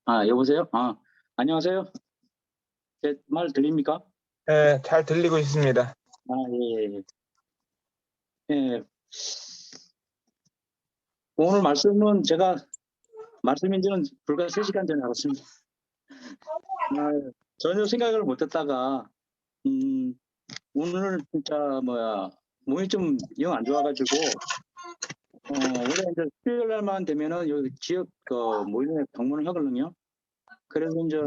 여보세요? 안녕하세요. 제 말 들립니까? 네, 잘 들리고 있습니다. 예, 예. 예. 오늘 말씀은 제가 말씀인 지는 불과 3시간 전에 알았습니다. 전혀 생각을 못 했다가, 오늘 진짜 몸이 좀 영 안 좋아가지고, 원래 이제 수요일 날만 되면은 여기 지역 모임에 방문을 하거든요. 그래서 이제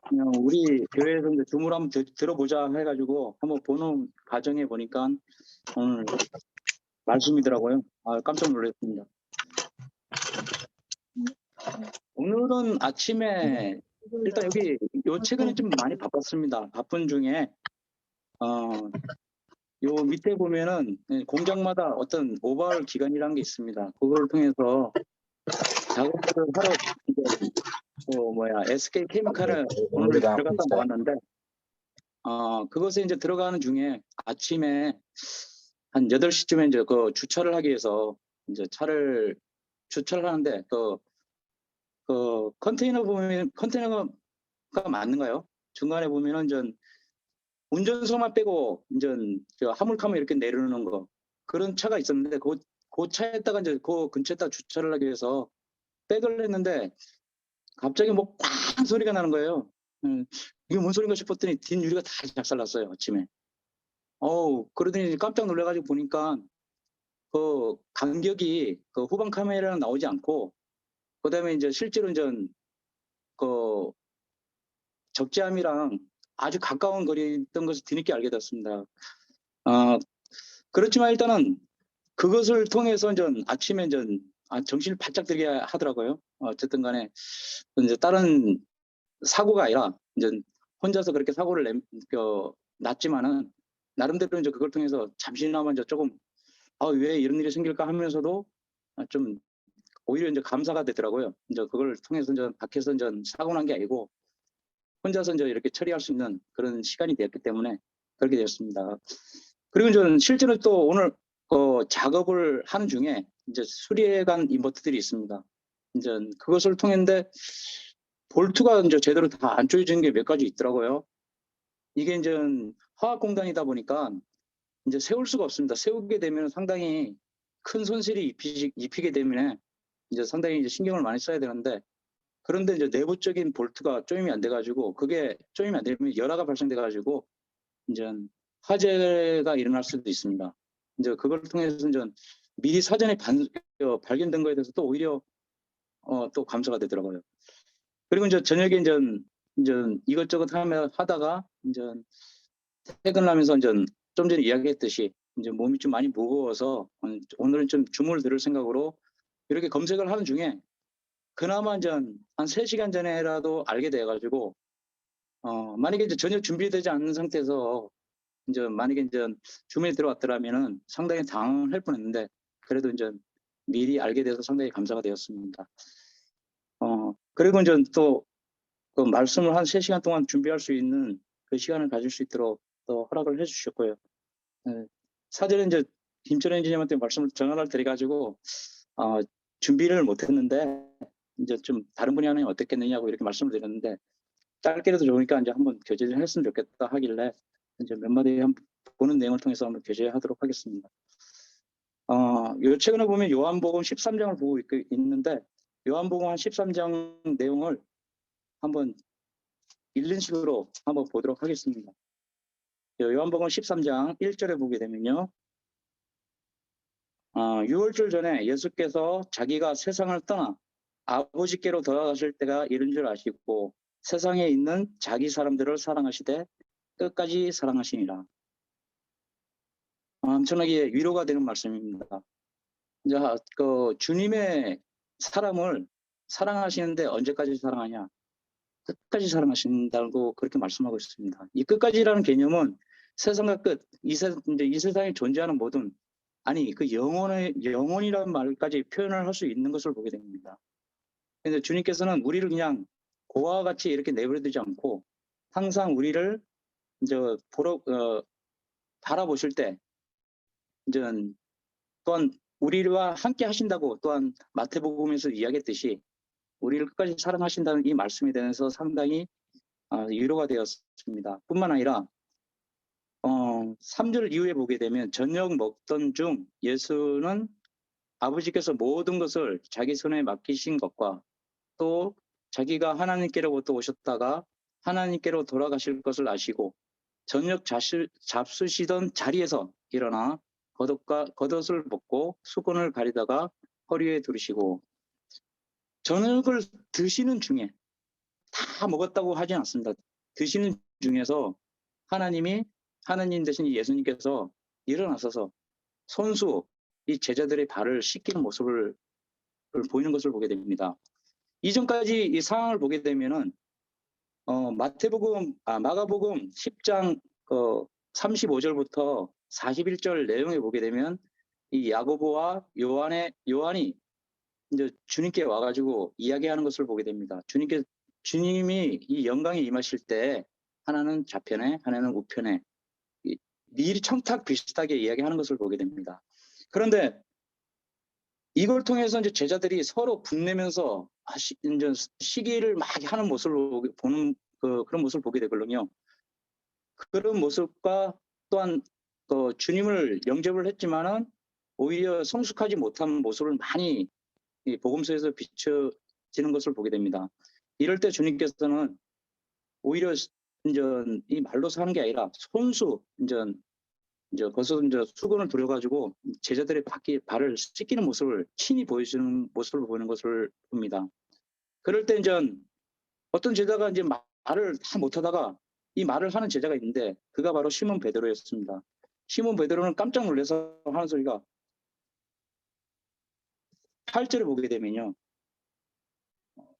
그냥 우리 교회에서 이제 주문 한번 들어보자 해가지고 한번 보는 과정에 보니까 오늘 말씀이더라고요. 깜짝 놀랐습니다. 오늘은 아침에 일단 여기 요 최근에 좀 많이 바빴습니다. 바쁜 중에 요 밑에 보면은 공장마다 어떤 오버할 기간이라는 게 있습니다. 그걸 통해서 작업을 하러 SK 케미칼에 오늘 들어갔다 나왔는데 그것에 이제 들어가는 중에 아침에 한 8시쯤에 이제 그 주차를 하기 위해서 이제 차를 주차를 하는데 컨테이너 보면 컨테이너가 맞는가요? 중간에 보면은 전 운전석만 빼고 이제 화물카면 이렇게 내려놓는 거 그런 차가 있었는데 그 차에다가 이제 그 근처에다 주차를 하기 위해서 백을 했는데 갑자기 꽝 소리가 나는 거예요. 이게 뭔 소린가 싶었더니 뒷유리가 다 작살났어요 아침에. 그러더니 깜짝 놀라가지고 보니까 그 간격이 그 후방 카메라는 나오지 않고 그다음에 이제 실제로 이제 그 적재함이랑 아주 가까운 거리에 있던 것을 뒤늦게 알게 됐습니다. 그렇지만 일단은 그것을 통해서 이제 아침에 이제 정신을 바짝 들게 하더라고요. 어쨌든 간에 이제 다른 사고가 아니라 이제 혼자서 그렇게 사고를 났지만은 나름대로 이제 그걸 통해서 잠시나마 이제 조금 왜 이런 일이 생길까 하면서도 좀 오히려 이제 감사가 되더라고요. 이제 그걸 통해서 이제 밖에서 이제 사고 난 게 아니고 혼자서 이제 이렇게 처리할 수 있는 그런 시간이 되었기 때문에 그렇게 되었습니다. 그리고 저는 실제로 또 오늘 작업을 하는 중에 이제 수리해간 인버터들이 있습니다. 이제 그것을 통했는데 볼트가 이제 제대로 다 안 조여지는 게 몇 가지 있더라고요. 이게 이제 화학공단이다 보니까 이제 세울 수가 없습니다. 세우게 되면 상당히 큰 손실이 입히게 되면 이제 상당히 이제 신경을 많이 써야 되는데 그런데 이제 내부적인 볼트가 조임이 안 돼가지고 그게 조임이 안 되면 열화가 발생돼가지고 이제 화재가 일어날 수도 있습니다. 이제 그걸 통해서 이제 미리 사전에 발견된 거에 대해서 또 오히려 또 감사가 되더라고요. 그리고 이제 저녁에 이제 이것저것 하다가 이제 퇴근을 하면서 이제 좀 전에 이야기했듯이 이제 몸이 좀 많이 무거워서 오늘은 좀 주문을 들을 생각으로 이렇게 검색을 하는 중에 그나마 이제 한 3시간 전에라도 알게 돼가지고 만약에 이제 전혀 준비되지 않는 상태에서 이제 만약에 이제 주문이 들어왔더라면은 상당히 당할 뻔했는데 그래도 이제 미리 알게 돼서 상당히 감사가 되었습니다. 그리고 이제 또 그 말씀을 한 3시간 동안 준비할 수 있는 그 시간을 가질 수 있도록 또 허락을 해주셨고요. 사전에 이제 김철 엔지니어한테 말씀을 전화를 드려가지고 준비를 못했는데 이제 좀 다른 분이 하면 어떻겠느냐고 이렇게 말씀을 드렸는데 짧게라도 좋으니까 이제 한번 교제를 했으면 좋겠다 하길래 이제 몇 마디 한번 보는 내용을 통해서 한번 교제하도록 하겠습니다. 요 최근에 보면 요한복음 13장을 보고 있는데 요한복음 한 13장 내용을 한번 읽는 식으로 한번 보도록 하겠습니다. 요한복음 13장 1절에 보게 되면요. 6월절 전에 예수께서 자기가 세상을 떠나 아버지께로 돌아가실 때가 이른 줄 아시고 세상에 있는 자기 사람들을 사랑하시되 끝까지 사랑하시니라. 엄청나게 위로가 되는 말씀입니다. 이제 주님의 사람을 사랑하시는데 언제까지 사랑하냐? 끝까지 사랑하신다고 그렇게 말씀하고 있습니다. 이 끝까지라는 개념은 세상과 끝, 이 세상에 존재하는 모든 그 영혼이라는 말까지 표현을 할 수 있는 것을 보게 됩니다. 그런데 주님께서는 우리를 그냥 고아와 같이 이렇게 내버려두지 않고 항상 우리를 이제 바라보실 때 이제 또한 우리와 함께 하신다고 또한 마태복음에서 이야기했듯이 우리를 끝까지 사랑하신다는 이 말씀에 대해서 상당히 위로가 되었습니다. 뿐만 아니라 3절 이후에 보게 되면 저녁 먹던 중 예수는 아버지께서 모든 것을 자기 손에 맡기신 것과 또 자기가 하나님께로부터 오셨다가 하나님께로 돌아가실 것을 아시고 저녁 잡수시던 자리에서 일어나 겉옷을 벗고 수건을 가리다가 허리에 두르시고, 저녁을 드시는 중에 다 먹었다고 하진 않습니다. 드시는 중에서 하나님 대신 예수님께서 일어나셔서 손수 이 제자들의 발을 씻기는 모습을 보이는 것을 보게 됩니다. 이전까지 이 상황을 보게 되면은 마가복음 10장 35절부터 41절 내용에 보게 되면 이 야고보와 요한이 이제 주님께 와가지고 이야기하는 것을 보게 됩니다. 주님이 이 영광에 임하실 때 하나는 좌편에 하나는 우편에 미리 청탁 비슷하게 이야기하는 것을 보게 됩니다. 그런데 이걸 통해서 이제 제자들이 서로 분내면서 이제 시기를 막 하는 모습을 보는 그런 모습을 보게 되거든요. 그런 모습과 또한 주님을 영접을 했지만은 오히려 성숙하지 못한 모습을 많이 이 복음서에서 비춰지는 것을 보게 됩니다. 이럴 때 주님께서는 오히려 이제 이 말로서 하는 게 아니라 손수 이제 거기서 이제 수건을 들여가지고 제자들의 발을 씻기는 모습을 친히 보여주는 모습을 보이는 것을 봅니다. 그럴 때 이제 어떤 제자가 이제 말을 다 못하다가 이 말을 하는 제자가 있는데 그가 바로 시몬 베드로였습니다. 시몬 베드로는 깜짝 놀라서 하는 소리가 8절을 보게 되면요.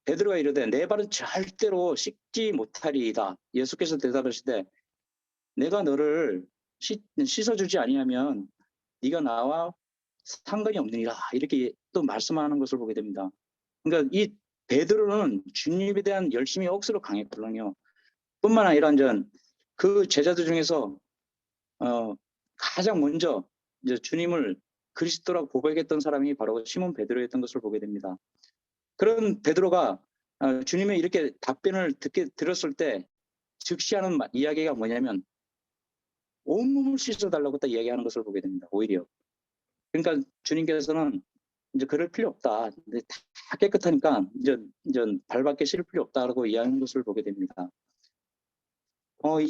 베드로가 이르되 내 발은 절대로 씻지 못하리이다. 예수께서 대답하시되 내가 너를 씻어주지 아니하면 네가 나와 상관이 없느니라. 이렇게 또 말씀하는 것을 보게 됩니다. 그러니까 이 베드로는 주님에 대한 열심이 억수로 강했거든요. 뿐만 아니라 그 제자들 중에서 가장 먼저 이제 주님을 그리스도라고 고백했던 사람이 바로 시몬 베드로였던 것을 보게 됩니다. 그런 베드로가 주님의 이렇게 답변을 들었을 때 즉시 하는 이야기가 뭐냐면 온몸을 씻어달라고 딱 이야기하는 것을 보게 됩니다. 오히려. 그러니까 주님께서는 이제 그럴 필요 없다. 다 깨끗하니까 이제 발밖에 씻을 필요 없다라고 이야기하는 것을 보게 됩니다.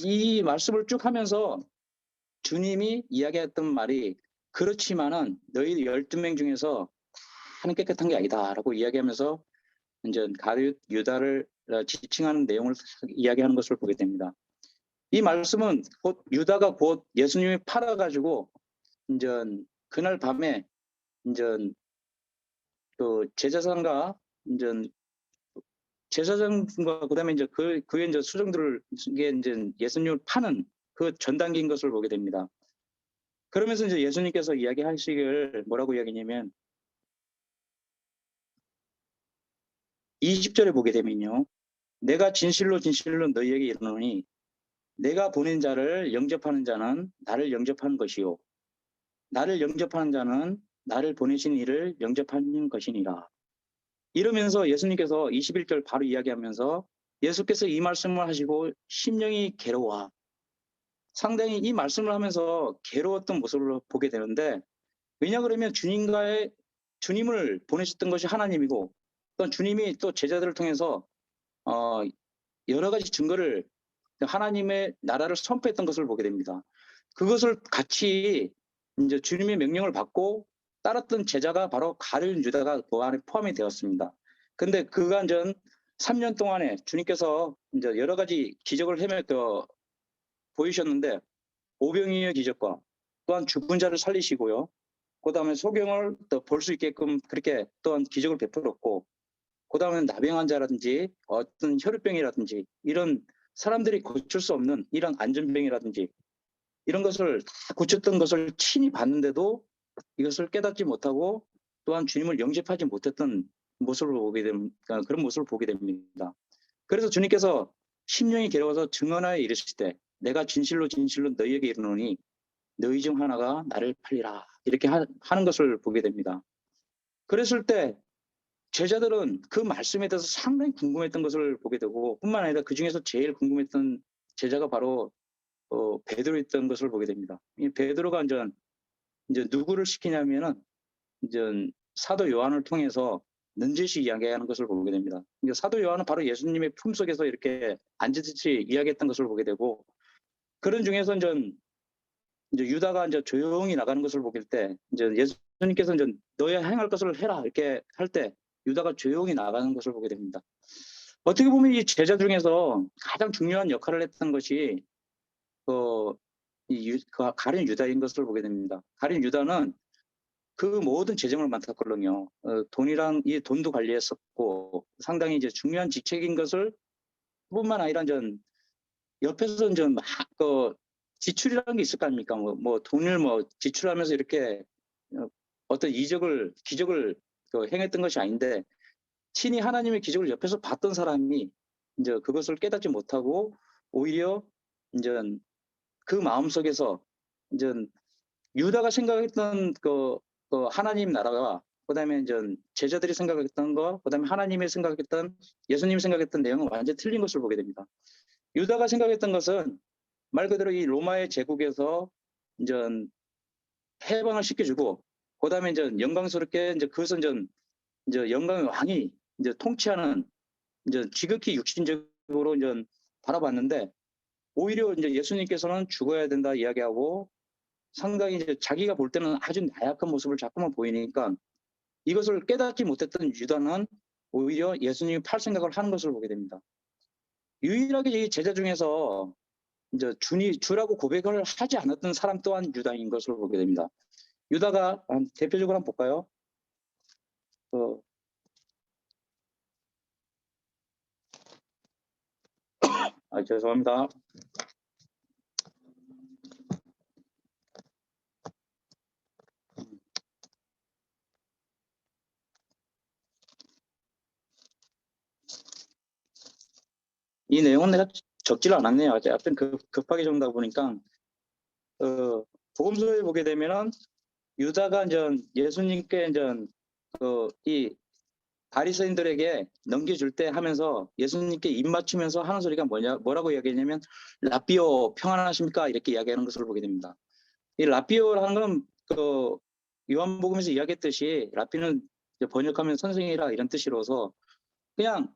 이 말씀을 쭉 하면서 주님이 이야기했던 말이 그렇지만은 너희 12명 중에서 다는 깨끗한 게 아니다라고 이야기하면서 이제 가룟 유다를 지칭하는 내용을 이야기하는 것을 보게 됩니다. 이 말씀은 곧 유다가 곧 예수님이 팔아가지고 이제 그날 밤에 이제 제사장과 그다음에 이제 그의 이제 수정들을 이제 예수님을 파는 그 전단계인 것을 보게 됩니다. 그러면서 이제 예수님께서 이야기하시길 뭐라고 이야기냐면 20절에 보게 되면요. 내가 진실로 너희에게 이르노니 내가 보낸 자를 영접하는 자는 나를 영접하는 것이요 나를 영접하는 자는 나를 보내신 이를 영접하는 것이니라. 이러면서 예수님께서 21절 바로 이야기하면서 예수께서 이 말씀을 하시고 심령이 괴로워. 상당히 이 말씀을 하면서 괴로웠던 모습을 보게 되는데, 왜냐 그러면 주님을 보내셨던 것이 하나님이고 또 주님이 또 제자들을 통해서 여러 가지 증거를 하나님의 나라를 선포했던 것을 보게 됩니다. 그것을 같이 이제 주님의 명령을 받고 따랐던 제자가 바로 가룟 유다가 그 안에 포함이 되었습니다. 근데 그간 전 3년 동안에 주님께서 이제 여러 가지 기적을 보이셨는데 오병이의 기적과 또한 죽은 자를 살리시고요. 그다음에 소경을 또 볼 수 있게끔 그렇게 또한 기적을 베풀었고, 그다음에 나병 환자라든지 어떤 혈우병이라든지 이런 사람들이 고칠 수 없는 이런 안전병이라든지 이런 것을 다 고쳤던 것을 친히 봤는데도 이것을 깨닫지 못하고 또한 주님을 영접하지 못했던 모습을 그런 모습을 보게 됩니다. 그래서 주님께서 심령이 괴로워서 증언하여 이르시되 내가 진실로 너희에게 이르노니 너희 중 하나가 나를 팔리라. 이렇게 하는 것을 보게 됩니다. 그랬을 때 제자들은 그 말씀에 대해서 상당히 궁금했던 것을 보게 되고, 뿐만 아니라 그 중에서 제일 궁금했던 제자가 바로 베드로였던 것을 보게 됩니다. 이 베드로가 이제 누구를 시키냐면은 이제 사도 요한을 통해서 넌지시 이야기하는 것을 보게 됩니다. 그러니까 사도 요한은 바로 예수님의 품속에서 이렇게 앉듯이 이야기했던 것을 보게 되고, 그런 중에서 이제 유다가 이제 조용히 나가는 것을 보길 때, 이제 예수님께서 이제 너의 행할 것을 해라 이렇게 할 때 유다가 조용히 나가는 것을 보게 됩니다. 어떻게 보면 이 제자 중에서 가장 중요한 역할을 했던 것이 가룟 유다인 것을 보게 됩니다. 가룟 유다는 그 모든 재정을 맡았거든요. 돈이랑 이 돈도 관리했었고 상당히 이제 중요한 직책인 것을 뿐만 아니라 옆에서 지출이라는 게 있을 거 아닙니까? 뭐 돈을 지출하면서 이렇게 어떤 기적을 행했던 것이 아닌데, 친히 하나님의 기적을 옆에서 봤던 사람이 이제 그것을 깨닫지 못하고 오히려 이제 그 마음 속에서 이제 유다가 생각했던 그 하나님 나라가, 그다음에 이제 제자들이 생각했던 거, 그다음에 하나님이 생각했던, 예수님이 생각했던 내용은 완전히 틀린 것을 보게 됩니다. 유다가 생각했던 것은 말 그대로 이 로마의 제국에서 이제 해방을 시켜주고, 그다음에 이제 영광스럽게 그것은 이제 영광의 왕이 이제 통치하는, 이제 지극히 육신적으로 이제 바라봤는데, 오히려 이제 예수님께서는 죽어야 된다 이야기하고 상당히 이제 자기가 볼 때는 아주 나약한 모습을 자꾸만 보이니까, 이것을 깨닫지 못했던 유다는 오히려 예수님이 팔 생각을 하는 것을 보게 됩니다. 유일하게 이 제자 중에서 이제 주라고 고백을 하지 않았던 사람 또한 유다인 것을 보게 됩니다. 유다가 대표적으로 한번 볼까요? 죄송합니다. 이 내용은 내가 적지를 않았네요. 하여튼 급하게 적다 보니까 복음서에 보게 되면은 유다가 이제 예수님께 이제 이 바리새인들에게 넘겨줄 때 하면서 예수님께 입 맞추면서 하는 소리가 뭐라고 이야기했냐면 라삐오 평안하십니까? 이렇게 이야기하는 것을 보게 됩니다. 이 라삐오라는 건 요한복음에서 이야기했듯이 라삐는 번역하면 선생이라 이런 뜻이로서 그냥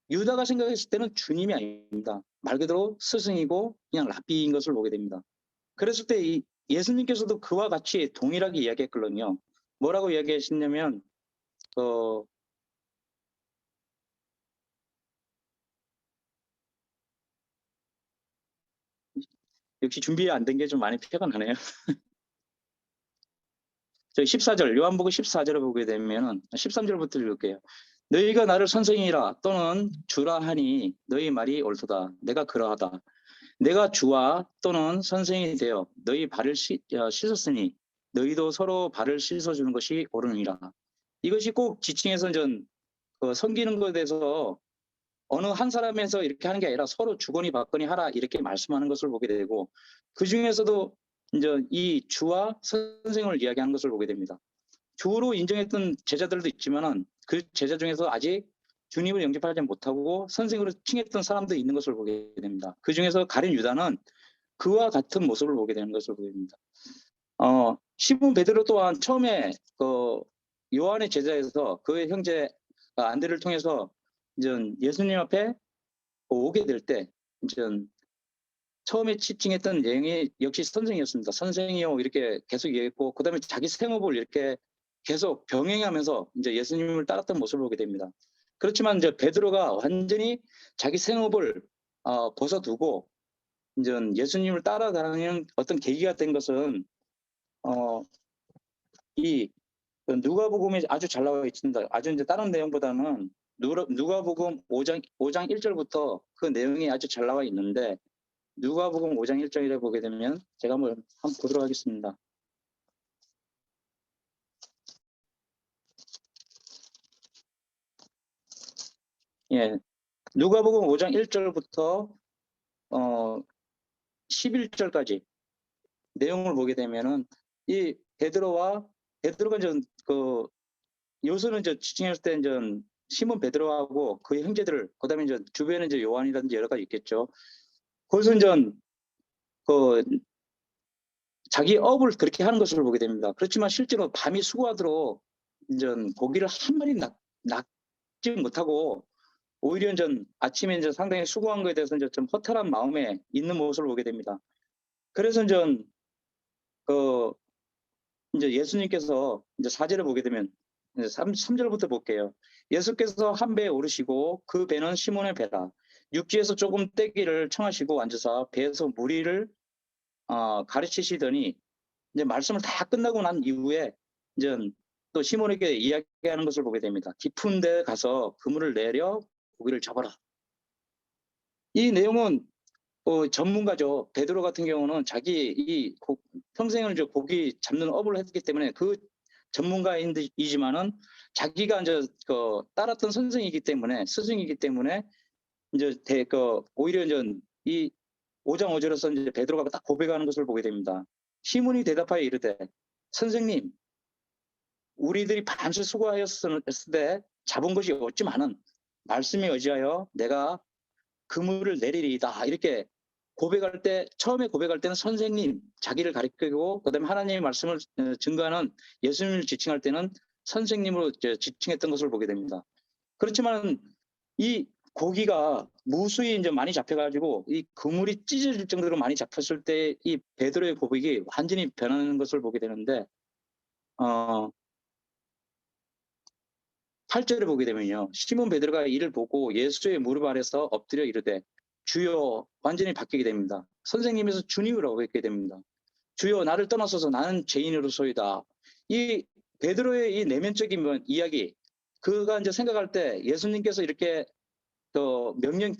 유다가 생각했을 때는 주님이 아닙니다. 말 그대로 스승이고 그냥 라삐인 것을 보게 됩니다. 그랬을 때 예수님께서도 그와 같이 동일하게 이야기했거든요. 뭐라고 이야기하셨냐면 역시 준비 안 된 게 좀 많이 표가 나네요. 저희 14절, 요한복음 14절을 보게 되면 13절부터 읽을게요. 너희가 나를 선생이라 또는 주라 하니 너희 말이 옳도다. 내가 그러하다. 내가 주와 또는 선생이 되어 너희 발을 씻었으니 너희도 서로 발을 씻어주는 것이 옳으니라. 이것이 꼭 지칭해서 섬기는 것에 대해서 어느 한 사람에서 이렇게 하는 게 아니라 서로 주거니 받거니 하라 이렇게 말씀하는 것을 보게 되고, 그 중에서도 이제 이 주와 선생을 이야기하는 것을 보게 됩니다. 주로 인정했던 제자들도 있지만은 그 제자 중에서 아직 주님을 영접하지 못하고 선생으로 칭했던 사람도 있는 것을 보게 됩니다. 그 중에서 가룟 유다는 그와 같은 모습을 보게 되는 것을 보게 됩니다. 시몬 베드로 또한 처음에 요한의 제자에서 그의 형제 안드레를 통해서 이제 예수님 앞에 오게 될 때 이제 처음에 지칭했던 내용이 역시 선생이었습니다. 선생이요 이렇게 계속 얘기했고, 그다음에 자기 생업을 이렇게 계속 병행하면서 이제 예수님을 따랐던 모습을 보게 됩니다. 그렇지만 이제 베드로가 완전히 자기 생업을 벗어두고 이제 예수님을 따라가는 어떤 계기가 된 것은 이 누가복음에 아주 잘 나와 있습니다. 아주 이제 다른 내용보다는 누가복음 5장 1절부터 그 내용이 아주 잘 나와 있는데, 누가복음 5장 1절에 보게 되면 제가 한번 보도록 하겠습니다. 예, 누가복음 5장 1절부터 11절까지 내용을 보게 되면은 이 베드로가 이제 여수는 이제 지칭했을 때 이제 시몬 베드로하고 그의 형제들, 그다음에 이제 주변에 이제 요한이라든지 여러 가지 있겠죠. 거기서 이제 그 자기 업을 그렇게 하는 것을 보게 됩니다. 그렇지만 실제로 밤이 수고하도록 이제 고기를 한 마리 낚지 못하고 오히려 이제 아침에 이제 상당히 수고한 것에 대해서 이제 좀 허탈한 마음에 있는 모습을 보게 됩니다. 그래서 이제 이제 예수님께서 이제 4절을 보게 되면 이제 3절부터 볼게요. 예수께서 한 배에 오르시고 그 배는 시몬의 배라. 육지에서 조금 떼기를 청하시고 앉으사 배에서 무리를 가르치시더니 이제 말씀을 다 끝나고 난 이후에 이제 또 시몬에게 이야기하는 것을 보게 됩니다. 깊은 데 가서 그물을 내려 고기를 잡아라. 이 내용은 전문가죠. 베드로 같은 경우는 자기 평생을 이제 고기 잡는 업을 했기 때문에 그 전문가이지만은 자기가 이제 따랐던 선생이기 때문에 스승이기 때문에 이제 오히려 이제 이 5장 5절에서 이제 베드로가 딱 고백하는 것을 보게 됩니다. 시몬이 대답하여 이르되 선생님 우리들이 밤새 수고하였을 때 잡은 것이 없지만은 말씀에 의지하여 내가 그물을 내리리이다. 이렇게 고백할 때 처음에 고백할 때는 선생님 자기를 가리키고 그다음에 하나님의 말씀을 증거하는 예수님을 지칭할 때는 선생님으로 지칭했던 것을 보게 됩니다. 그렇지만 이 고기가 무수히 이제 많이 잡혀가지고 이 그물이 찢어질 정도로 많이 잡혔을 때 이 베드로의 고백이 완전히 변하는 것을 보게 되는데 8절을 보게 되면요. 시몬 베드로가 이를 보고 예수의 무릎 아래서 엎드려 이르되 주여 완전히 바뀌게 됩니다. 선생님에서 주님이라고 뵙게 됩니다. 주여 나를 떠나소서 나는 죄인으로소이다. 이 베드로의 이 내면적인 이야기 그가 이제 생각할 때 예수님께서 이렇게 명령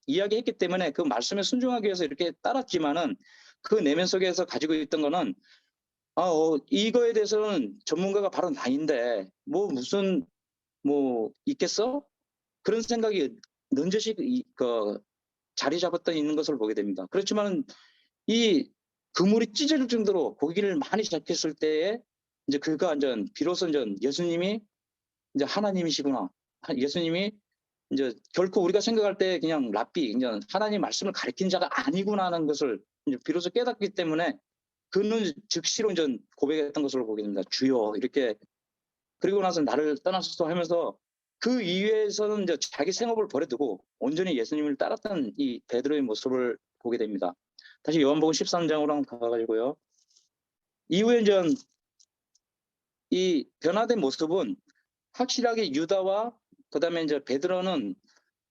이야기했기 때문에 그 말씀에 순종하기 위해서 이렇게 따랐지만은 그 내면 속에서 가지고 있던 거는 이거에 대해서는 전문가가 바로 나인데 무슨 있겠어? 그런 생각이 넌저시 자리 잡았던 있는 것을 보게 됩니다. 그렇지만 이 그물이 찢어질 정도로 고기를 많이 잡혔을 때에 이제 그가 비로소 예수님이 이제 하나님이시구나. 예수님이 이제 결코 우리가 생각할 때 그냥 랍비, 그냥 하나님 말씀을 가르친 자가 아니구나 하는 것을 이제 비로소 깨닫기 때문에 그는 즉시로 이제 고백했던 것으로 보게 됩니다. 주여 이렇게 그리고 나서 나를 떠나소서 하면서 그 이외에서는 이제 자기 생업을 버려두고 온전히 예수님을 따랐던 이 베드로의 모습을 보게 됩니다. 다시 요한복음 13장으로 한번 가가지고요. 이후에 이제 이 변화된 모습은 확실하게 유다와 그다음에 이제 베드로는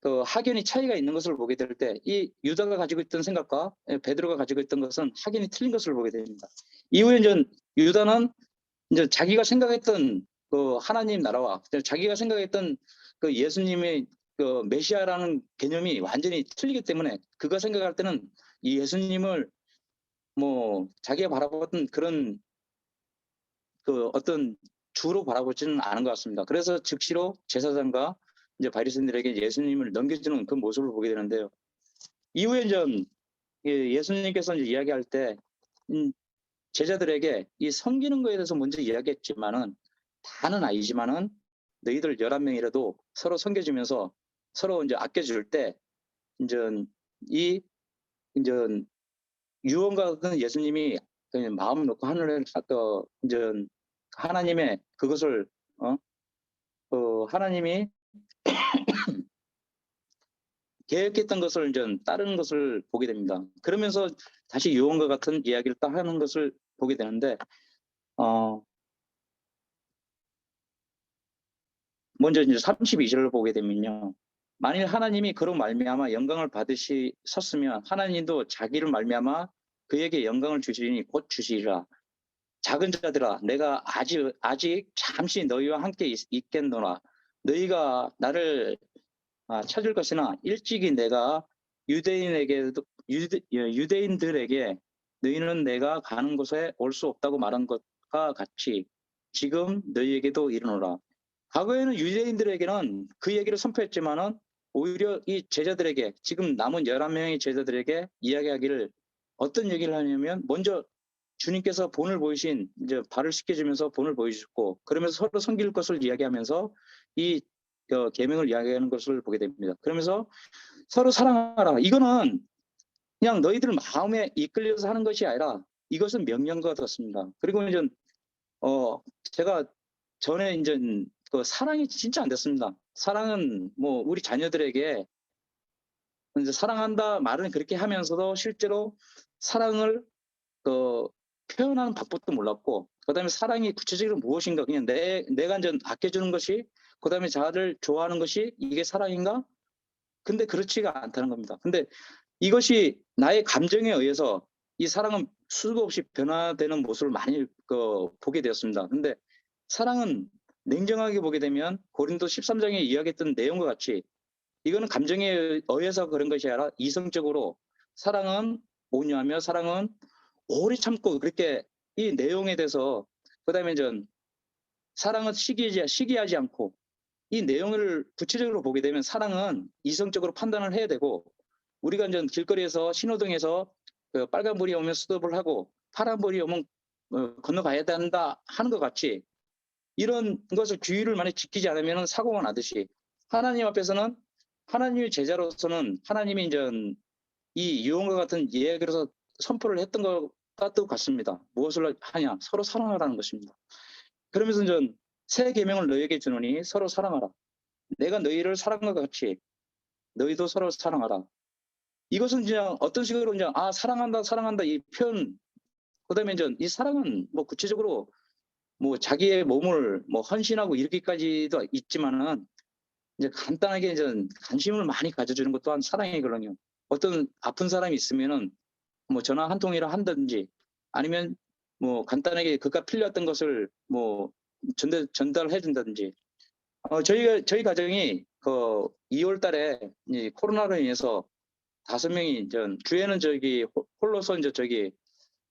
그 확연히 차이가 있는 것을 보게 될 때 이 유다가 가지고 있던 생각과 베드로가 가지고 있던 것은 확연히 틀린 것을 보게 됩니다. 이후에 이제 유다는 이제 자기가 생각했던 그 하나님 나라와 자기가 생각했던 그 예수님의 그 메시아라는 개념이 완전히 틀리기 때문에 그가 생각할 때는 이 예수님을 자기가 바라봤던 그런 그 어떤 주로 바라보지는 않은 것 같습니다. 그래서 즉시로 제사장과 이제 바리새인들에게 예수님을 넘겨주는 그 모습을 보게 되는데요. 이후에 이제 예수님께서 이제 이야기할 때 제자들에게 이 섬기는 거에 대해서 먼저 이야기했지만은 다는 아니지만은 너희들 11명이라도 서로 섬겨주면서 서로 이제 아껴줄 때 이제 이제 유언과 같은 예수님이 그냥 마음 놓고 하늘을 이제 하나님의 그것을 하나님이 계획했던 것을 이제 따르는 것을 보게 됩니다. 그러면서 다시 유언과 같은 이야기를 딱 하는 것을 보게 되는데 먼저 이제 32절을 보게 되면요. 만일 하나님이 그로 말미암아 영광을 받으셨으면 하나님도 자기를 말미암아 그에게 영광을 주시니 곧 주시리라. 작은 자들아 내가 아직 잠시 너희와 함께 있겠노라. 너희가 나를 찾을 것이나 일찍이 내가 유대인들에게 너희는 내가 가는 곳에 올 수 없다고 말한 것과 같이 지금 너희에게도 이르노라. 과거에는 유대인들에게는 그 얘기를 선포했지만은 오히려 이 제자들에게 지금 남은 11명의 제자들에게 이야기하기를 어떤 얘기를 하냐면 먼저 주님께서 본을 보이신 이제 발을 씻겨주면서 본을 보여주셨고 그러면서 서로 섬길 것을 이야기하면서 이 계명을 이야기하는 것을 보게 됩니다. 그러면서 서로 사랑하라. 이거는 그냥 너희들 마음에 이끌려서 하는 것이 아니라 이것은 명령과 같습니다. 그리고 이제 제가 전에 이제 그 사랑이 진짜 안 됐습니다. 사랑은 뭐 우리 자녀들에게 이제 사랑한다 말은 그렇게 하면서도 실제로 사랑을 표현하는 방법도 몰랐고 그다음에 사랑이 구체적으로 무엇인가 그냥 내가 이제 아껴주는 것이 그다음에 자아를 좋아하는 것이 이게 사랑인가? 근데 그렇지가 않다는 겁니다. 근데 이것이 나의 감정에 의해서 이 사랑은 수도 없이 변화되는 모습을 많이 보게 되었습니다. 근데 사랑은 냉정하게 보게 되면 고린도 13장에 이야기했던 내용과 같이 이거는 감정에 의해서 그런 것이 아니라 이성적으로 사랑은 온유하며 사랑은 오래 참고 그렇게 이 내용에 대해서 그다음에 전 사랑은 시기하지 않고 이 내용을 구체적으로 보게 되면 사랑은 이성적으로 판단을 해야 되고 우리가 이제 길거리에서 신호등에서 그 빨간불이 오면 스톱을 하고 파란불이 오면 건너가야 된다 하는 것 같이 이런 것을 규율을 많이 지키지 않으면 사고가 나듯이 하나님 앞에서는 하나님의 제자로서는 하나님이 이제 이 유언과 같은 이야기로서 선포를 했던 것과 똑같습니다. 무엇을 하냐? 서로 사랑하라는 것입니다. 그러면서 이제 새 계명을 너희에게 주노니 서로 사랑하라. 내가 너희를 사랑과 같이 너희도 서로 사랑하라. 이것은 그냥 어떤 식으로 그냥 사랑한다 이 표현 그다음에 이제 이 사랑은 뭐 구체적으로 뭐 자기의 몸을 뭐 헌신하고 이렇게까지도 있지만은 이제 간단하게 이제 관심을 많이 가져주는 것 또한 사랑이거든요. 어떤 아픈 사람이 있으면은 뭐 전화 한 통이라 한다든지 아니면 뭐 간단하게 그가 필요했던 것을 뭐 전달해 준다든지 저희 가정이 그 2월 달에 이 코로나로 인해서 5명이 주에는 홀로서 이제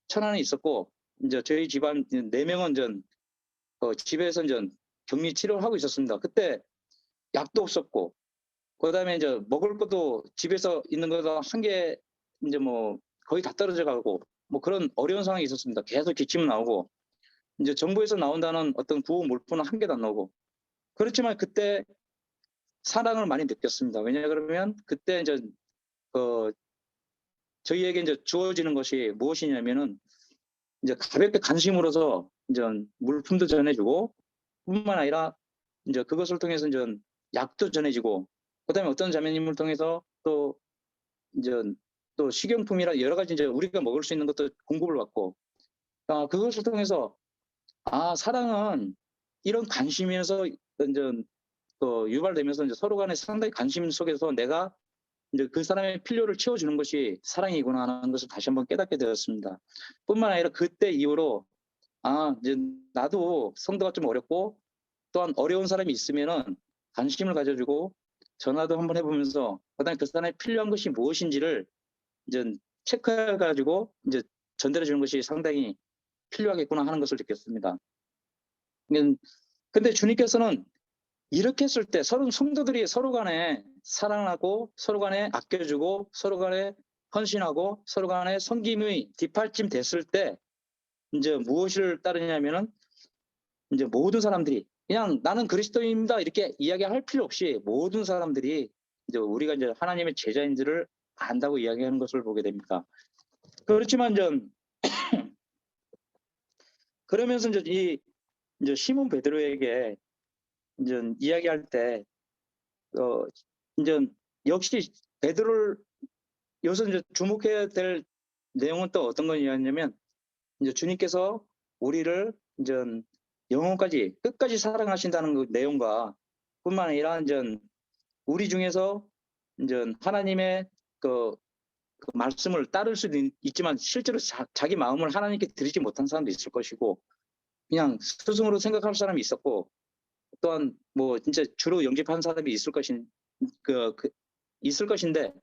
천안에 있었고 이제 저희 집안 4명은 집에서 격리 치료를 하고 있었습니다. 그때 약도 없었고 그다음에 이제 먹을 것도 집에서 있는 거가 한 개 이제 뭐 거의 다 떨어져 가고 뭐 그런 어려운 상황이 있었습니다. 계속 기침 나오고 이제 정부에서 나온다는 어떤 구호 물품은 한 개도 안 나오고 그렇지만 그때 사랑을 많이 느꼈습니다. 왜냐 그러면 그때 이제 저희에게 이제 주어지는 것이 무엇이냐면은 이제 가볍게 관심으로서 이제 물품도 전해주고 뿐만 아니라 이제 그것을 통해서 이제 약도 전해지고 그다음에 어떤 자매님을 통해서 또 이제 또 식용품이라 여러 가지 이제 우리가 먹을 수 있는 것도 공급을 받고 그것을 통해서 사랑은 이런 관심에서 이제 유발되면서 이제 서로 간의 상당히 관심 속에서 내가 이제 그 사람의 필요를 채워주는 것이 사랑이구나 하는 것을 다시 한번 깨닫게 되었습니다. 뿐만 아니라 그때 이후로 이제 나도 성도가 좀 어렵고 또한 어려운 사람이 있으면은 관심을 가져주고 전화도 한번 해보면서 그다음에 그 사람이 필요한 것이 무엇인지를 이제 체크해가지고 이제 전달해 주는 것이 상당히 필요하겠구나 하는 것을 느꼈습니다. 근데 주님께서는 이렇게 했을 때 성도들이 서로 간에 사랑하고 서로 간에 아껴주고 서로 간에 헌신하고 서로 간에 섬김이 뒷받침 됐을 때 이제 무엇을 따르냐면은 이제 모든 사람들이 그냥 나는 그리스도인입니다 이렇게 이야기할 필요 없이 모든 사람들이 이제 우리가 이제 하나님의 제자인들을 안다고 이야기하는 것을 보게 됩니다. 그렇지만 좀 그러면서 이제 시몬 베드로에게 이제 이야기할 때 이제 역시 베드로를 여기서 이제 주목해야 될 내용은 또 어떤 거냐면 이제 주님께서 우리를 이제 영혼까지 끝까지 사랑하신다는 그 내용과 뿐만 아니라 이제 우리 중에서 이제 하나님의 그 말씀을 따를 수도 있지만 실제로 자기 마음을 하나님께 드리지 못한 사람도 있을 것이고 그냥 스승으로 생각할 사람이 있었고 또한 뭐 진짜 주로 영접한 사람이 있을 있을 것인데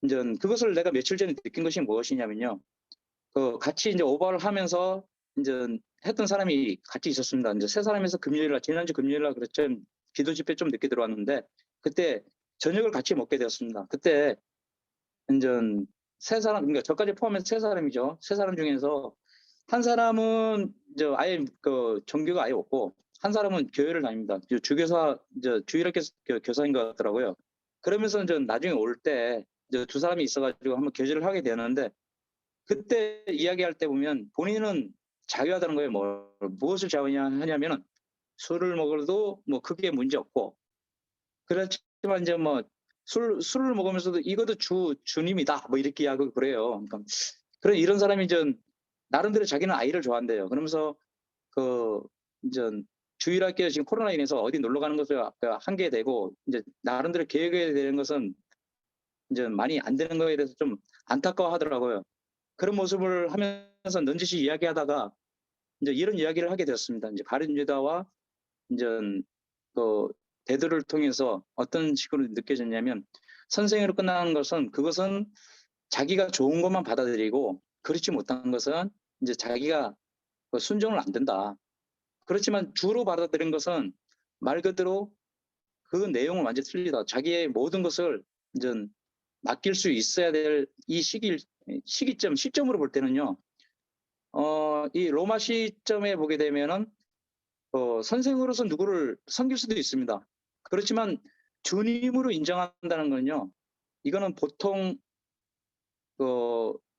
이제 그것을 내가 며칠 전에 느낀 것이 무엇이냐면요. 같이 이제 오버를 하면서 이제 했던 사람이 같이 있었습니다. 이제 세 사람에서 지난주 금요일날 그랬죠. 기도 집회 좀 늦게 들어왔는데 그때 저녁을 같이 먹게 되었습니다. 그때 이제 세 사람, 그러니까 저까지 포함해서 세 사람이죠. 세 사람 중에서 한 사람은 아예 그 종교가 아예 없고 한 사람은 교회를 다닙니다. 주교사 주일학교 교사인 것 같더라고요. 그러면서 나중에 올 때 두 사람이 있어가지고 한번 교제를 하게 되는데 그때 이야기할 때 보면 본인은 자유하다는 거예요. 무엇을 자유하냐면은 술을 먹어도 뭐 크게 문제 없고 그렇지만 이제 뭐 술을 먹으면서도 이것도 주님이다 뭐 이렇게 이야기하고 그래요. 그러니까 이런 사람이 나름대로 자기는 아이를 좋아한대요. 그러면서 이제 주일학교 지금 코로나 인해서 어디 놀러 가는 것을 한게 되고 이제 나름대로 계획에 되는 것은 이제 많이 안 되는 거에 대해서 좀 안타까워하더라고요. 그런 모습을 하면서 넌지시 이야기하다가 이제 이런 이야기를 하게 되었습니다. 이제 바른 유다와 이제 베드로를 통해서 어떤 식으로 느껴졌냐면 선생으로 끝나는 것은 그것은 자기가 좋은 것만 받아들이고 그렇지 못한 것은 이제 자기가 순종을 안 된다. 그렇지만 주로 받아들인 것은 말 그대로 그 내용은 완전히 틀리다. 자기의 모든 것을 이제 맡길 수 있어야 될 이 시점으로 볼 때는요. 이 로마 시점에 보게 되면은 선생으로서 누구를 섬길 수도 있습니다. 그렇지만 주님으로 인정한다는 건요. 이거는 보통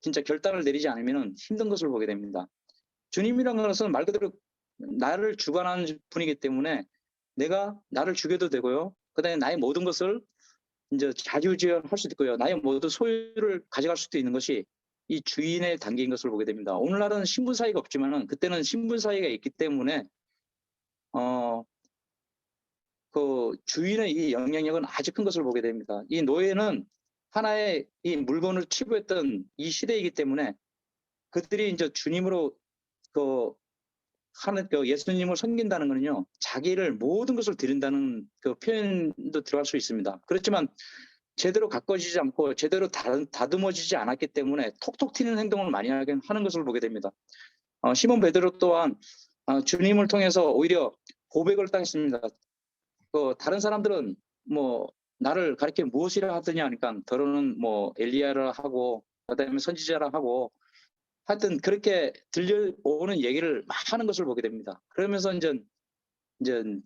진짜 결단을 내리지 않으면 힘든 것을 보게 됩니다. 주님이라는 것은 말 그대로 나를 주관하는 분이기 때문에 내가 나를 죽여도 되고요. 그다음에 나의 모든 것을 이제 자유지휘할 수도 있고요. 나의 모든 소유를 가져갈 수도 있는 것이 이 주인의 단계인 것을 보게 됩니다. 오늘날은 신분 사이가 없지만은 그때는 신분 사이가 있기 때문에 그 주인의 이 영향력은 아주 큰 것을 보게 됩니다. 이 노예는 하나의 이 물건을 취부했던 이 시대이기 때문에 그들이 이제 주님으로 하는 예수님을 섬긴다는 것은요, 자기를 모든 것을 드린다는 그 표현도 들어갈 수 있습니다. 그렇지만 제대로 가꿔지지 않고 제대로 다듬어지지 않았기 때문에 톡톡 튀는 행동을 많이 하는 것을 보게 됩니다. 시몬 베드로 또한 주님을 통해서 오히려 고백을 당했습니다. 다른 사람들은 뭐 나를 가리켜 무엇이라 하더냐 하니까 더러는 뭐 엘리야라 하고 그다음에 선지자라 하고 하여튼 그렇게 들려오는 얘기를 막 하는 것을 보게 됩니다. 그러면서 이제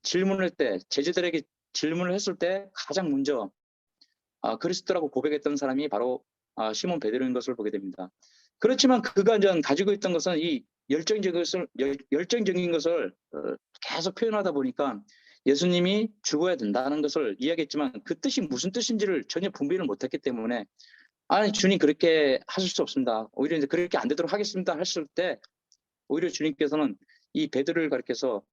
질문을 때 제자들에게 질문을 했을 때 가장 먼저 그리스도라고 고백했던 사람이 바로 시몬 베드로인 것을 보게 됩니다. 그렇지만 그가 이제 가지고 있던 것은 이 열정적인 것을 계속 표현하다 보니까 예수님이 죽어야 된다는 것을 이야기했지만 그 뜻이 무슨 뜻인지를 전혀 분별을 못했기 때문에 아니 주님 그렇게 하실 수 없습니다. 오히려 이제 그렇게 안 되도록 하겠습니다 했을 때 오히려 주님께서는 이 베드로를 가리켜서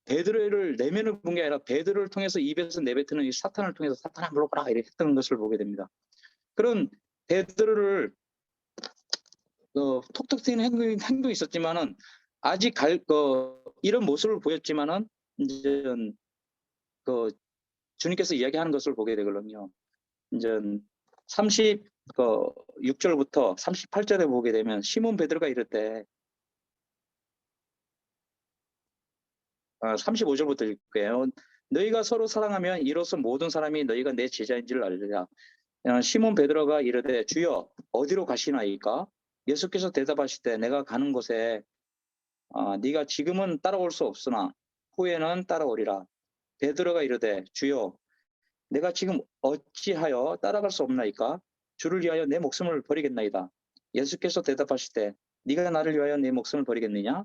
베드로를 내면을 본 게 아니라 베드로를 통해서 입에서 내뱉는 이 사탄을 통해서 사탄아 물러가라 이렇게 했던 것을 보게 됩니다. 그런 베드로를 톡톡 튀는 행동이 있었지만은 아직 이런 모습을 보였지만은 이제 주님께서 이야기하는 것을 보게 되거든요. 이제 36절부터 38절에 보게 되면 시몬 베드로가 이럴 때 35절부터 읽게요. 너희가 서로 사랑하면 이로써 모든 사람이 너희가 내 제자인 줄 알리라. 시몬 베드로가 이르되 주여 어디로 가시나이까? 예수께서 대답하시되 내가 가는 곳에 네가 지금은 따라올 수 없으나 후에는 따라오리라. 베드로가 이르되 주여 내가 지금 어찌하여 따라갈 수 없나이까? 주를 위하여 내 목숨을 버리겠나이다. 예수께서 대답하시되 네가 나를 위하여 내 목숨을 버리겠느냐?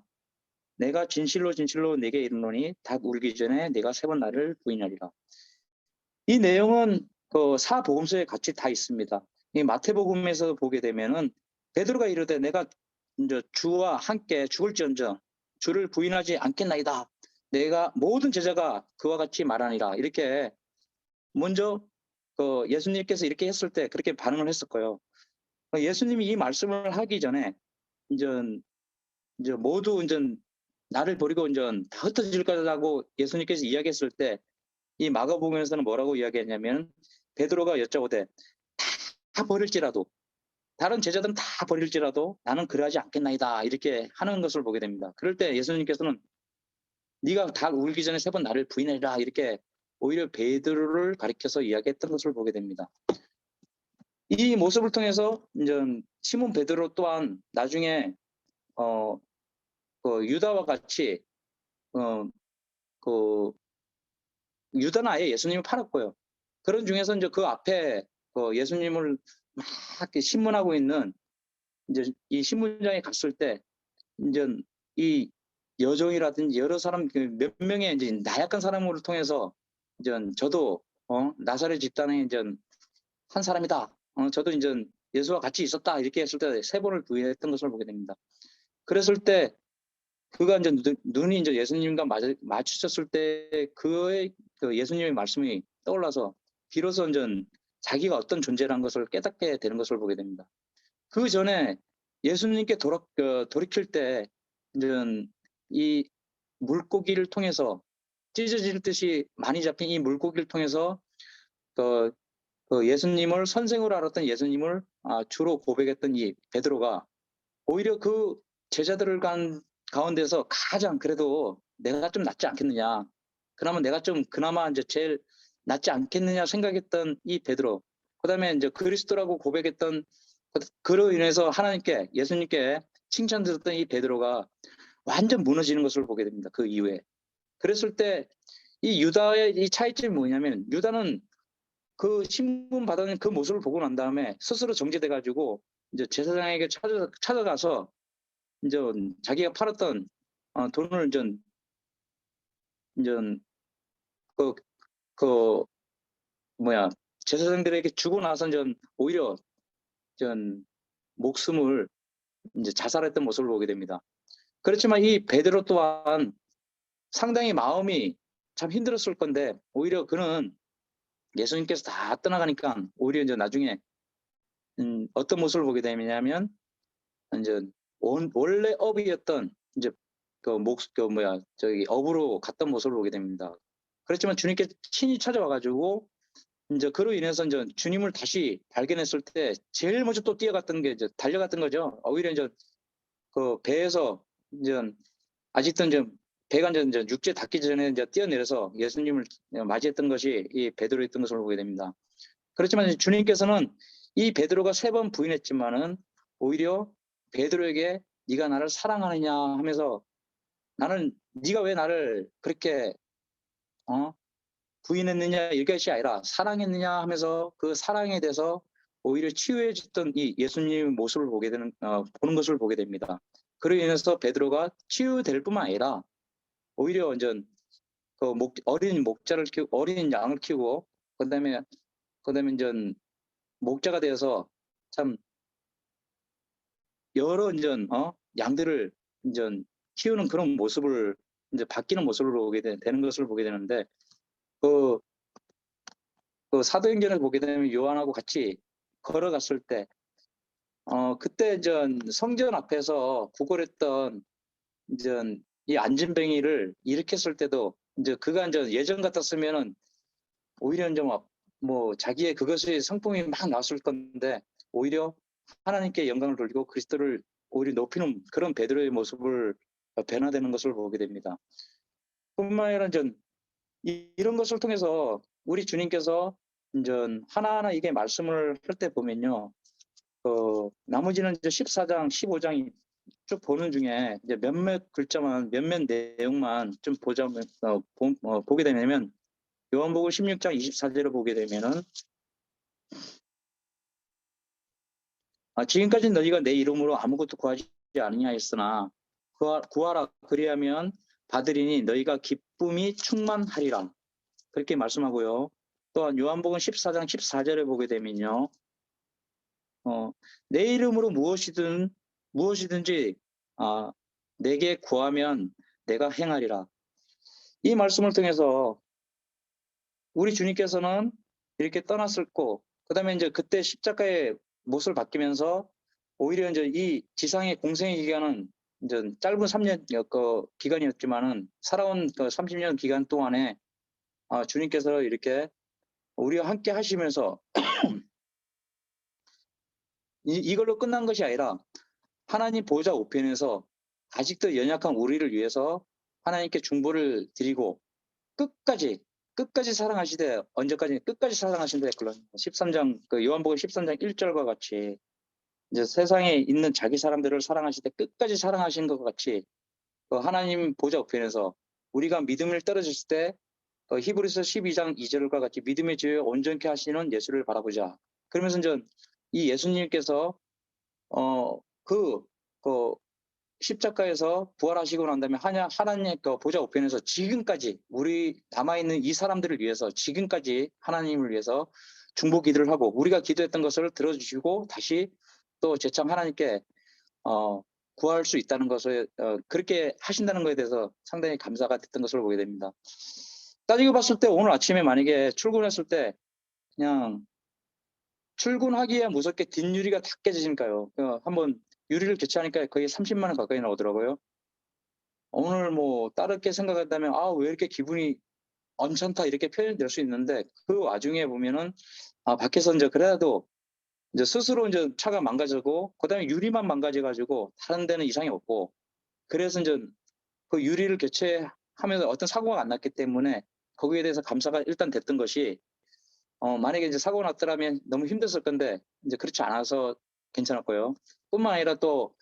내가 진실로 진실로 네게 이르노니 닭 울기 전에 네가 3번 나를 부인하리라. 이 내용은 사복음서에 같이 다 있습니다. 이 마태복음에서 보게 되면은 베드로가 이르되 내가 이제 주와 함께 죽을지언정 주를 부인하지 않겠나이다. 내가 모든 제자가 그와 같이 말하니라. 이렇게 먼저 예수님께서 이렇게 했을 때 그렇게 반응을 했었고요. 예수님이 이 말씀을 하기 전에 이제 모두 이제 나를 버리고 이제 다 흩어질 거라고 예수님께서 이야기했을 때 이 마가복음에서는 뭐라고 이야기했냐면 베드로가 여쭤보되 다 버릴지라도 다른 제자들은 다 버릴지라도 나는 그러하지 않겠나이다 이렇게 하는 것을 보게 됩니다. 그럴 때 예수님께서는 네가 다 울기 전에 3번 나를 부인하리라 이렇게 오히려 베드로를 가리켜서 이야기했던 것을 보게 됩니다. 이 모습을 통해서 이제 시몬 베드로 또한 나중에 유다와 같이 유다는 아예 예수님을 팔았고요. 그런 중에서 이제 그 앞에 예수님을 막 이렇게 신문하고 있는 이제 이 신문장에 갔을 때 이제 이 여종이라든지 여러 사람 몇 명의 이제 나약한 사람을 통해서 이제 저도 나사렛 집단의 이제 한 사람이다. 저도 이제 예수와 같이 있었다. 이렇게 했을 때 세 번을 부인했던 것을 보게 됩니다. 그랬을 때 그가 이제 눈이 이제 예수님과 마주쳤을 때 그의 그 예수님의 말씀이 떠올라서 비로소 이제 자기가 어떤 존재라는 것을 깨닫게 되는 것을 보게 됩니다. 그 전에 예수님께 돌이킬 때 이제 이 물고기를 통해서 찢어질 듯이 많이 잡힌 이 물고기를 통해서 그 예수님을 선생으로 알았던 예수님을 주로 고백했던 이 베드로가 오히려 그 제자들을 가운데서 가장 그래도 내가 좀 낫지 않겠느냐. 그나마 내가 좀 그나마 이제 제일 낫지 않겠느냐 생각했던 이 베드로. 그다음에 이제 그리스도라고 고백했던 그로 인해서 하나님께 예수님께 칭찬 들었던 이 베드로가 완전 무너지는 것을 보게 됩니다. 그 이후에. 그랬을 때 이 유다의 이 차이점이 뭐냐면 유다는 그 신문 받은 그 모습을 보고 난 다음에 스스로 정죄돼 가지고 이제 제사장에게 찾아가서 이제 자기가 팔았던 돈을 이제 그, 그 제사장들에게 주고 나서 이제 오히려 목숨을 이제 자살했던 모습을 보게 됩니다. 그렇지만 이 베드로 또한 상당히 마음이 참 힘들었을 건데 오히려 그는 예수님께서 다 떠나가니까 오히려 이제 나중에 어떤 모습을 보게 되냐면 이제 원래 업이었던 이제 업으로 갔던 모습을 보게 됩니다. 그렇지만 주님께 친히 찾아와가지고 이제 그로 인해서 이제 주님을 다시 발견했을 때 제일 먼저 또 뛰어갔던 게 이제 달려갔던 거죠. 오히려 이제 그 배에서 이제 아직도 이제 배가 이제 육지에 닿기 전에 이제 뛰어내려서 예수님을 맞이했던 것이 이 베드로였던 것을 보게 됩니다. 그렇지만 주님께서는 이 베드로가 3번 부인했지만은 오히려 베드로에게 네가 나를 사랑하느냐 하면서 나는 네가 왜 나를 그렇게 부인했느냐 이것이 아니라 사랑했느냐 하면서 그 사랑에 대해서 오히려 치유해 줬던 이 예수님의 모습을 보는 것을 보게 됩니다. 그로 인해서 베드로가 치유될 뿐만 아니라 오히려 완전 어린 어린 양을 키우고 그다음에 이제 목자가 되어서 참 여러 이제 양들을 이제 키우는 그런 모습을 이제 바뀌는 모습을 보게 되는 것을 보게 되는데 그 사도행전을 보게 되면 요한하고 같이 걸어갔을 때 그때 이제 성전 앞에서 구걸했던 이제 이 안진뱅이를 일으켰을 때도 이제 그가 이제 예전 같았으면은 오히려 이제 뭐 자기의 그것이 성품이 막 나왔을 건데 오히려 하나님께 영광을 돌리고 그리스도를 오히려 높이는 그런 베드로의 모습을 변화되는 것을 보게 됩니다. 뿐만 아니라 이제 이런 것을 통해서 우리 주님께서 이제 하나하나 이게 말씀을 할 때 보면요. 나머지는 이제 14장, 15장 쭉 보는 중에 이제 몇몇 글자만, 몇몇 내용만 좀 보게 되면 요한복음 16장 24절을 보게 되면은 지금까지 너희가 내 이름으로 아무것도 구하지 않으냐 했으나 구하라 그리하면 받으리니 너희가 기쁨이 충만하리라. 그렇게 말씀하고요. 또한 요한복음 14장 14절에 보게 되면요. 내 이름으로 무엇이든지 내게 구하면 내가 행하리라. 이 말씀을 통해서 우리 주님께서는 이렇게 떠났을 거, 그다음에 이제 그때 십자가의 못을 바뀌면서 오히려 이제 이 지상의 공생의 기간은 이제 짧은 3년 기간이었지만은 살아온 30년 기간 동안에 주님께서 이렇게 우리와 함께 하시면서 이걸로 끝난 것이 아니라 하나님 보좌 우편에서 아직도 연약한 우리를 위해서 하나님께 중보를 드리고 끝까지 사랑하시되 언제까지 끝까지 사랑하신다 했거든요. 13장 요한복음 13장 1절과 같이 이제 세상에 있는 자기 사람들을 사랑하실 때 끝까지 사랑하신 것 같이 그 하나님 보좌 우편에서 우리가 믿음을 떨어졌을 때 히브리서 12장 2절과 같이 믿음의 지혜에 온전케 하시는 예수를 바라보자. 그러면서 이제 이 예수님께서 그 십자가에서 부활하시고 난 다음에 하나님의 그 보좌 우편에서 지금까지 우리 남아있는 이 사람들을 위해서 지금까지 하나님을 위해서 중보 기도를 하고 우리가 기도했던 것을 들어주시고 다시 또 재참 하나님께 구할 수 있다는 것을 그렇게 하신다는 것에 대해서 상당히 감사가 됐던 것을 보게 됩니다. 따지고 봤을 때 오늘 아침에 만약에 출근했을 때 그냥 출근하기에 무섭게 뒷유리가 다 깨지니까요. 한번 유리를 교체하니까 거의 30만 원 가까이 나오더라고요. 오늘 뭐 다르게 생각한다면 왜 이렇게 기분이 언짢다 이렇게 표현될 수 있는데 그 와중에 보면은 밖에서 이제 그래도 이제 스스로 이제 차가 망가지고 그다음에 유리만 망가져가지고 다른 데는 이상이 없고 그래서 이제 그 유리를 교체하면서 어떤 사고가 안 났기 때문에 거기에 대해서 감사가 일단 됐던 것이 만약에 이제 사고가 났더라면 너무 힘들었을 건데 이제 그렇지 않아서 괜찮았고요. 뿐만 아니라 또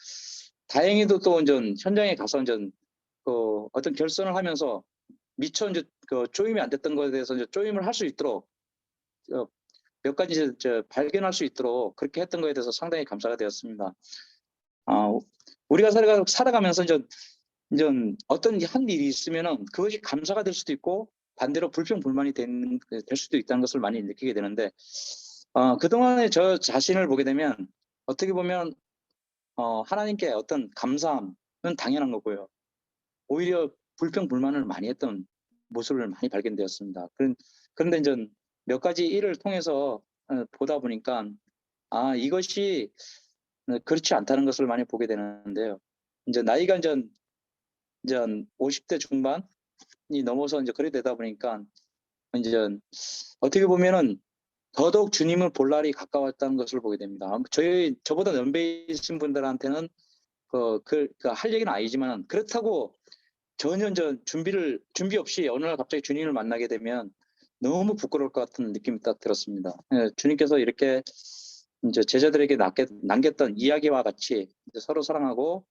다행히도 또 이제 현장에 가서 이제 어떤 결선을 하면서 미처 이제 조임이 안 됐던 것에 대해서 이제 조임을 할 수 있도록 몇 가지 이제 발견할 수 있도록 그렇게 했던 것에 대해서 상당히 감사가 되었습니다. 우리가 살아가면서 이제 어떤 한 일이 있으면은 그것이 감사가 될 수도 있고 반대로 불평불만이 될 수도 있다는 것을 많이 느끼게 되는데 그동안에 저 자신을 보게 되면 어떻게 보면 하나님께 어떤 감사함은 당연한 거고요. 오히려 불평불만을 많이 했던 모습을 많이 발견되었습니다. 그런데 이제 몇 가지 일을 통해서 보다 보니까 이것이 그렇지 않다는 것을 많이 보게 되는데요. 이제 나이가 이제 50대 중반이 넘어서 이제 그래 되다 보니까 이제 어떻게 보면은 더더욱 주님을 볼 날이 가까웠다는 것을 보게 됩니다. 저보다 연배이신 분들한테는 할 얘기는 아니지만 그렇다고 전혀 준비 없이 어느 날 갑자기 주님을 만나게 되면 너무 부끄러울 것 같은 느낌이 딱 들었습니다. 주님께서 이렇게 이제 제자들에게 남겼던 이야기와 같이 이제 서로 사랑하고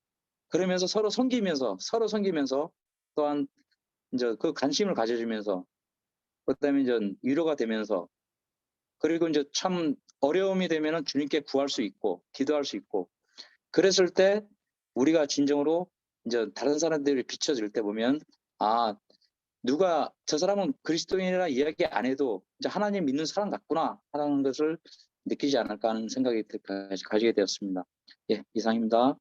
그러면서 서로 섬기면서 또한 이제 그 관심을 가져주면서 그다음에 이제 위로가 되면서 그리고 이제 참 어려움이 되면은 주님께 구할 수 있고 기도할 수 있고 그랬을 때 우리가 진정으로 이제 다른 사람들이 비춰질 때 보면 누가 저 사람은 그리스도인이라 이야기 안 해도 이제 하나님 믿는 사람 같구나 하는 것을 느끼지 않을까 하는 생각이 가지게 되었습니다. 예, 이상입니다.